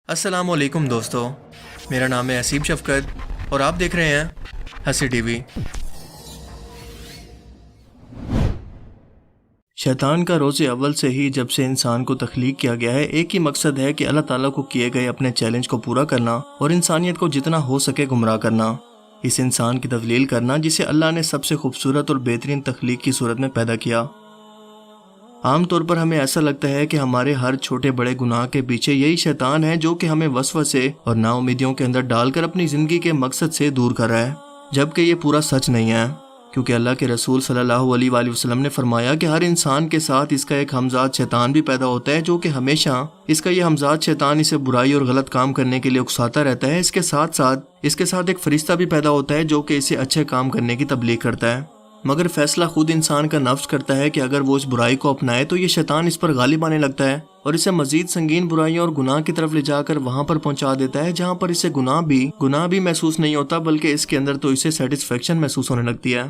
السلام علیکم دوستو، میرا نام ہے اسیب شفقت اور آپ دیکھ رہے ہیں ہنسی ٹی وی۔ شیطان کا روز اول سے ہی جب سے انسان کو تخلیق کیا گیا ہے، ایک ہی مقصد ہے کہ اللہ تعالیٰ کو کیے گئے اپنے چیلنج کو پورا کرنا اور انسانیت کو جتنا ہو سکے گمراہ کرنا، اس انسان کی تضلیل کرنا جسے اللہ نے سب سے خوبصورت اور بہترین تخلیق کی صورت میں پیدا کیا۔ عام طور پر ہمیں ایسا لگتا ہے کہ ہمارے ہر چھوٹے بڑے گناہ کے پیچھے یہی شیطان ہے جو کہ ہمیں وسوسے اور نا امیدیوں کے اندر ڈال کر اپنی زندگی کے مقصد سے دور کر رہا ہے، جبکہ یہ پورا سچ نہیں ہے، کیونکہ اللہ کے رسول صلی اللہ علیہ وآلہ وسلم نے فرمایا کہ ہر انسان کے ساتھ اس کا ایک ہمزاد شیطان بھی پیدا ہوتا ہے جو کہ ہمیشہ اس کا یہ ہمزاد شیطان اسے برائی اور غلط کام کرنے کے لیے اکساتا رہتا ہے۔ اس کے ساتھ ایک فرشتہ بھی پیدا ہوتا ہے جو کہ اسے اچھے کام کرنے کی تبلیغ کرتا ہے، مگر فیصلہ خود انسان کا نفس کرتا ہے کہ اگر وہ اس برائی کو اپنائے تو یہ شیطان اس پر غالب آنے لگتا ہے اور اسے مزید سنگین برائیوں اور گناہ کی طرف لے جا کر وہاں پر پہنچا دیتا ہے جہاں پر اسے گناہ بھی محسوس نہیں ہوتا، بلکہ اس کے اندر تو اسے سیٹسفیکشن محسوس ہونے لگتی ہے۔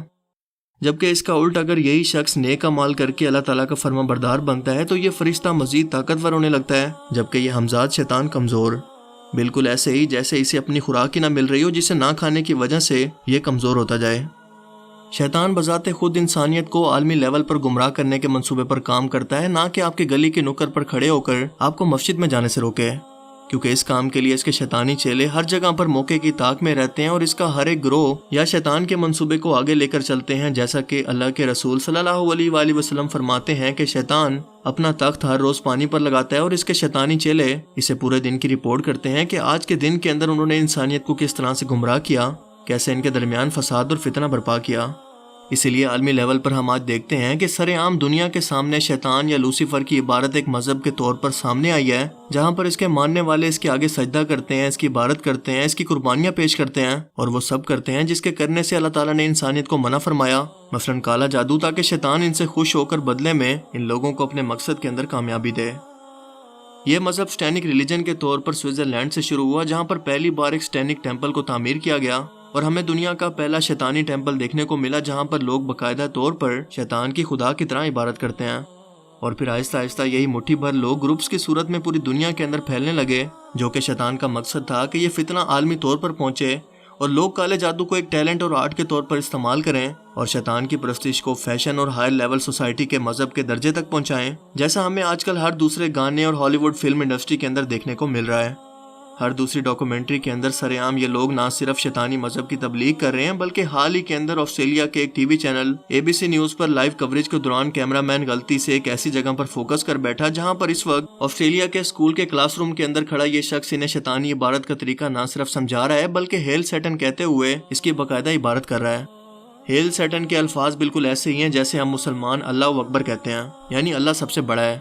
جبکہ اس کا الٹ اگر یہی شخص نیک اعمال کر کے اللہ تعالیٰ کا فرما بردار بنتا ہے تو یہ فرشتہ مزید طاقتور ہونے لگتا ہے، جبکہ یہ ہمزاد شیطان کمزور، بالکل ایسے ہی جیسے اسے اپنی خوراک ہی نہ مل رہی ہو، جسے نہ کھانے کی وجہ سے یہ کمزور ہوتا جائے۔ شیطان بذات خود انسانیت کو عالمی لیول پر گمراہ کرنے کے منصوبے پر کام کرتا ہے، نہ کہ آپ کے گلی کے نکر پر کھڑے ہو کر آپ کو مسجد میں جانے سے روکے، کیونکہ اس کام کے لیے اس کے شیطانی چیلے ہر جگہ پر موقع کی طاق میں رہتے ہیں اور اس کا ہر ایک گروہ یا شیطان کے منصوبے کو آگے لے کر چلتے ہیں، جیسا کہ اللہ کے رسول صلی اللہ علیہ وآلہ وسلم فرماتے ہیں کہ شیطان اپنا تخت ہر روز پانی پر لگاتا ہے اور اس کے شیطانی چیلے اسے پورے دن کی رپورٹ کرتے ہیں کہ آج کے دن کے اندر انہوں نے انسانیت کو کس طرح سے گمراہ کیا، کیسے ان کے درمیان فساد اور فتنہ برپا کیا۔ اسی لیے عالمی لیول پر ہم آج دیکھتے ہیں کہ سر عام دنیا کے سامنے شیطان یا لوسیفر کی عبارت ایک مذہب کے طور پر سامنے آئی ہے، جہاں پر اس کے ماننے والے اس کے آگے سجدہ کرتے ہیں، اس کی عبادت کرتے ہیں، اس کی قربانیاں پیش کرتے ہیں، اور وہ سب کرتے ہیں جس کے کرنے سے اللہ تعالیٰ نے انسانیت کو منع فرمایا، مثلاً کالا جادو، تاکہ شیطان ان سے خوش ہو کر بدلے میں ان لوگوں کو اپنے مقصد کے اندر کامیابی دے۔ یہ مذہب سٹینک ریلیجن کے طور پر سوئٹزرلینڈ سے شروع ہوا، جہاں پر پہلی بار ایک سٹینک ٹیمپل کو تعمیر کیا گیا، اور ہمیں دنیا کا پہلا شیطانی ٹیمپل دیکھنے کو ملا جہاں پر لوگ باقاعدہ طور پر شیطان کی خدا کی طرح عبادت کرتے ہیں، اور پھر آہستہ آہستہ یہی مٹھی بھر لوگ گروپس کی صورت میں پوری دنیا کے اندر پھیلنے لگے، جو کہ شیطان کا مقصد تھا کہ یہ فتنہ عالمی طور پر پہنچے اور لوگ کالے جادو کو ایک ٹیلنٹ اور آرٹ کے طور پر استعمال کریں اور شیطان کی پرستش کو فیشن اور ہائی لیول سوسائٹی کے مذہب کے درجے تک پہنچائیں، جیسا ہمیں آج کل ہر دوسرے گانے اور ہالی ووڈ فلم انڈسٹری کے اندر دیکھنے کو مل رہا ہے۔ ہر دوسری ڈاکومنٹری کے اندر سر عام یہ لوگ نہ صرف شیطانی مذہب کی تبلیغ کر رہے ہیں، بلکہ حال ہی کے اندر آسٹریلیا کے ایک TV channel ABC news پر لائیو کوریج کے دوران کیمرہ مین غلطی سے ایک ایسی جگہ پر فوکس کر بیٹھا جہاں پر اس وقت آسٹریلیا کے اسکول کے کلاس روم کے اندر کھڑا یہ شخص انہیں شیطانی عبادت کا طریقہ نہ صرف سمجھا رہا ہے بلکہ ہیل سیٹن کہتے ہوئے اس کی باقاعدہ عبادت کر رہا ہے۔ ہیل سیٹن کے الفاظ بالکل ایسے ہی ہیں جیسے ہم مسلمان اللہ اکبر کہتے ہیں، یعنی اللہ سب سے بڑا ہے۔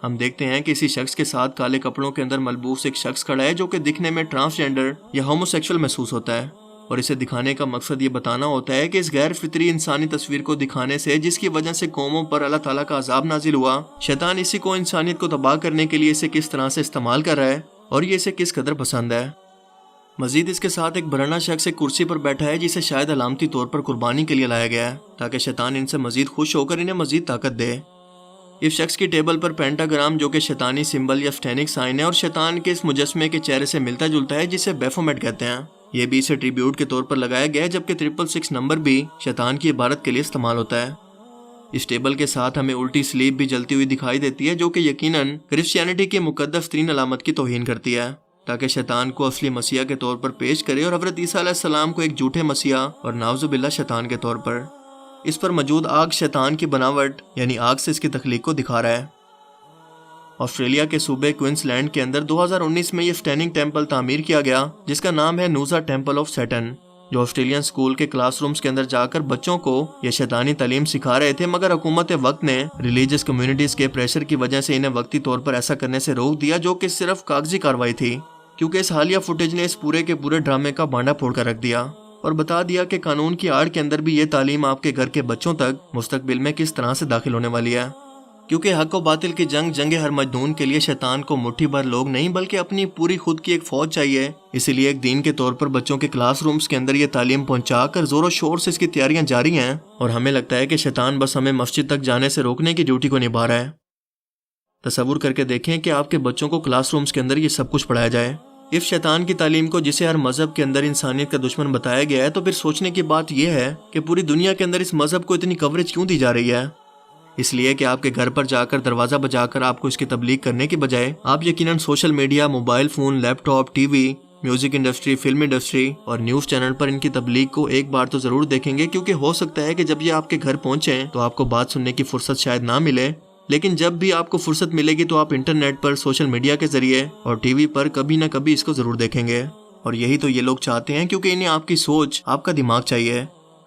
ہم دیکھتے ہیں کہ اسی شخص کے ساتھ کالے کپڑوں کے اندر ملبوس ایک شخص کھڑا ہے جو کہ دکھنے میں ٹرانسجینڈر یا ہوموسیکشل محسوس ہوتا ہے، اور اسے دکھانے کا مقصد یہ بتانا ہوتا ہے کہ اس غیر فطری انسانی تصویر کو دکھانے سے جس کی وجہ سے قوموں پر اللہ تعالیٰ کا عذاب نازل ہوا، شیطان اسی کو انسانیت کو تباہ کرنے کے لیے اسے کس طرح سے استعمال کر رہا ہے اور یہ اسے کس قدر پسند ہے۔ مزید اس کے ساتھ ایک برہنہ شخص ایک کرسی پر بیٹھا ہے جسے شاید علامتی طور پر قربانی کے لیے لایا گیا ہے تاکہ شیطان ان سے مزید خوش ہو کر انہیں مزید طاقت دے۔ اس شخص کی ٹیبل پر پینٹاگرام جو کہ شیطانی سمبل یا سٹینک سائن ہے اور شیطان کے اس مجسمے کے چہرے سے ملتا جلتا ہے جسے بیفومیٹ کہتے ہیں، یہ بھی اسے ٹریبیوٹ کے طور پر لگایا گیا ہے، جبکہ 666 نمبر بھی شیطان کی عبادت کے لیے استعمال ہوتا ہے۔ اس ٹیبل کے ساتھ ہمیں الٹی سلیب بھی جلتی ہوئی دکھائی دیتی ہے جو کہ یقیناً کرسچینٹی کی مقدس ترین علامت کی توہین کرتی ہے، تاکہ شیطان کو اصلی مسیح کے طور پر پیش کرے اور حضرت عیسیٰ علیہ السلام کو ایک جھوٹے مسیح اور نعوذ باللہ شیطان کے طور پر۔ اس پر موجود آگ شیطان کی بناوٹ یعنی آگ سے اس کی تخلیق کو دکھا رہا ہے۔ آسٹریلیا کے صوبے کوئنس لینڈ کے اندر 2019 میں یہ سٹیننگ ٹیمپل تعمیر کیا گیا جس کا نام ہے نوزا ٹیمپل آف سیٹن، جو آسٹریلین اسکول کے کلاس رومز کے اندر جا کر بچوں کو یہ شیطانی تعلیم سکھا رہے تھے، مگر حکومت وقت نے ریلیجس کمیونٹیز کے پریشر کی وجہ سے انہیں وقتی طور پر ایسا کرنے سے روک دیا، جو کہ صرف کاغذی کارروائی تھی، کیونکہ اس حالیہ فوٹیج نے اس پورے کے پورے ڈرامے کا بانڈا پھوڑ کر رکھ دیا اور بتا دیا کہ قانون کی آڑ کے اندر بھی یہ تعلیم آپ کے گھر کے بچوں تک مستقبل میں کس طرح سے داخل ہونے والی ہے، کیونکہ حق و باطل کی جنگ ہر مجنون کے لیے شیطان کو مٹھی بھر لوگ نہیں بلکہ اپنی پوری خود کی ایک فوج چاہیے۔ اسی لیے ایک دین کے طور پر بچوں کے کلاس رومز کے اندر یہ تعلیم پہنچا کر زور و شور سے اس کی تیاریاں جاری ہیں، اور ہمیں لگتا ہے کہ شیطان بس ہمیں مسجد تک جانے سے روکنے کی ڈیوٹی کو نبھا رہا ہے۔ تصور کر کے دیکھیں کہ آپ کے بچوں کو کلاس رومز کے اندر یہ سب کچھ پڑھایا جائے۔ اس شیطان کی تعلیم کو جسے ہر مذہب کے اندر انسانیت کا دشمن بتایا گیا ہے، تو پھر سوچنے کی بات یہ ہے کہ پوری دنیا کے اندر اس مذہب کو اتنی کوریج کیوں دی جا رہی ہے؟ اس لیے کہ آپ کے گھر پر جا کر دروازہ بجا کر آپ کو اس کی تبلیغ کرنے کی بجائے آپ یقیناً social media, mobile phone, laptop, TV, music industry, film industry اور نیوز چینل پر ان کی تبلیغ کو ایک بار تو ضرور دیکھیں گے، کیونکہ ہو سکتا ہے کہ جب یہ آپ کے گھر پہنچیں تو آپ کو بات سننے کی فرصت شاید نہ ملے، لیکن جب بھی آپ کو فرصت ملے گی تو آپ انٹرنیٹ پر، سوشل میڈیا کے ذریعے اور ٹی وی پر کبھی نہ کبھی اس کو ضرور دیکھیں گے۔ اور یہی تو یہ لوگ چاہتے ہیں، کیونکہ انہیں آپ کی سوچ، آپ کا دماغ چاہیے۔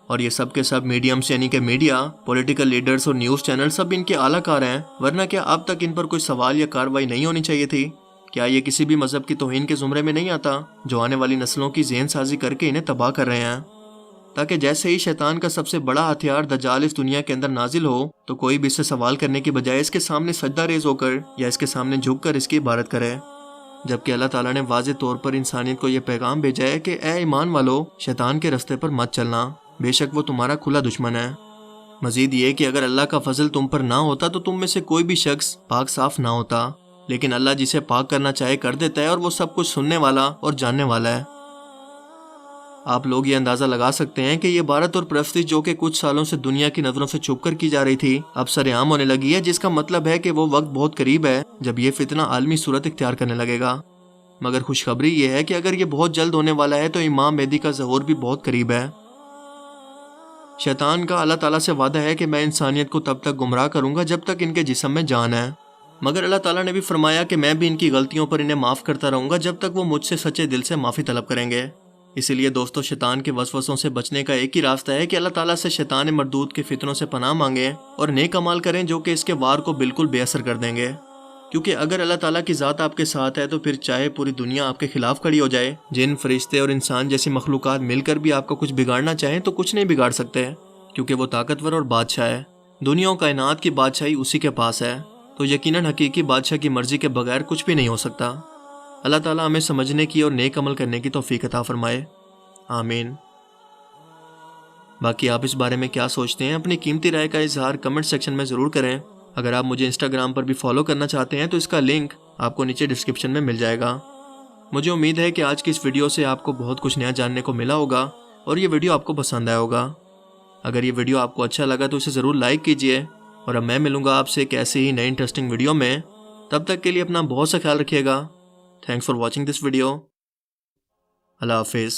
اور یہ سب کے سب میڈیمز یعنی کہ میڈیا، پولیٹیکل لیڈرز اور نیوز چینل سب ان کے اعلیٰ کار ہیں، ورنہ کیا اب تک ان پر کوئی سوال یا کارروائی نہیں ہونی چاہیے تھی؟ کیا یہ کسی بھی مذہب کی توہین کے زمرے میں نہیں آتا، جو آنے والی نسلوں کی ذہن سازی کر کے انہیں تباہ کر رہے ہیں؟ تاکہ جیسے ہی شیطان کا سب سے بڑا ہتھیار دجال اس دنیا کے اندر نازل ہو تو کوئی بھی اس سے سوال کرنے کی بجائے اس کے سامنے سجدہ ریز ہو کر یا اس کے سامنے جھک کر اس کی عبادت کرے، جبکہ اللہ تعالیٰ نے واضح طور پر انسانیت کو یہ پیغام بھیجا ہے کہ اے ایمان والو، شیطان کے رستے پر مت چلنا، بے شک وہ تمہارا کھلا دشمن ہے۔ مزید یہ کہ اگر اللہ کا فضل تم پر نہ ہوتا تو تم میں سے کوئی بھی شخص پاک صاف نہ ہوتا، لیکن اللہ جسے پاک کرنا چاہے کر دیتا ہے، اور وہ سب کچھ سننے والا اور جاننے والا ہے۔ آپ لوگ یہ اندازہ لگا سکتے ہیں کہ یہ عبادت اور پرستش جو کہ کچھ سالوں سے دنیا کی نظروں سے چھپ کر کی جا رہی تھی، اب سر عام ہونے لگی ہے، جس کا مطلب ہے کہ وہ وقت بہت قریب ہے جب یہ فتنہ عالمی صورت اختیار کرنے لگے گا۔ مگر خوشخبری یہ ہے کہ اگر یہ بہت جلد ہونے والا ہے تو امام مہدی کا ظہور بھی بہت قریب ہے۔ شیطان کا اللہ تعالیٰ سے وعدہ ہے کہ میں انسانیت کو تب تک گمراہ کروں گا جب تک ان کے جسم میں جان ہے، مگر اللہ تعالیٰ نے بھی فرمایا کہ میں بھی ان کی غلطیوں پر انہیں معاف کرتا رہوں گا جب تک وہ مجھ سے سچے دل سے معافی طلب کریں گے۔ اسی لیے دوستو، شیطان کے وسوسوں سے بچنے کا ایک ہی راستہ ہے کہ اللہ تعالیٰ سے شیطان مردود کے فتنوں سے پناہ مانگیں اور نیک اعمال کریں جو کہ اس کے وار کو بالکل بے اثر کر دیں گے، کیونکہ اگر اللہ تعالیٰ کی ذات آپ کے ساتھ ہے تو پھر چاہے پوری دنیا آپ کے خلاف کھڑی ہو جائے، جن، فرشتے اور انسان جیسی مخلوقات مل کر بھی آپ کو کچھ بگاڑنا چاہیں تو کچھ نہیں بگاڑ سکتے، کیونکہ وہ طاقتور اور بادشاہ ہے۔ دنیا و کائنات کی بادشاہی اسی کے پاس ہے، تو یقیناً حقیقی بادشاہ کی مرضی کے بغیر کچھ بھی نہیں ہو سکتا۔ اللہ تعالیٰ ہمیں سمجھنے کی اور نیک عمل کرنے کی توفیق عطا فرمائے، آمین۔ باقی آپ اس بارے میں کیا سوچتے ہیں؟ اپنی قیمتی رائے کا اظہار کمنٹ سیکشن میں ضرور کریں۔ اگر آپ مجھے انسٹاگرام پر بھی فالو کرنا چاہتے ہیں تو اس کا لنک آپ کو نیچے ڈسکرپشن میں مل جائے گا۔ مجھے امید ہے کہ آج کی اس ویڈیو سے آپ کو بہت کچھ نیا جاننے کو ملا ہوگا اور یہ ویڈیو آپ کو پسند آیا ہوگا۔ اگر یہ ویڈیو آپ کو اچھا لگا تو اسے ضرور لائک کیجئے، اور اب میں ملوں گا آپ سے ایک ایسی ہی نئی انٹرسٹنگ ویڈیو میں۔ تب تک کے لیے اپنا بہت سا خیال رکھیے گا۔ Thanks for watching this video. اللہ حافظ۔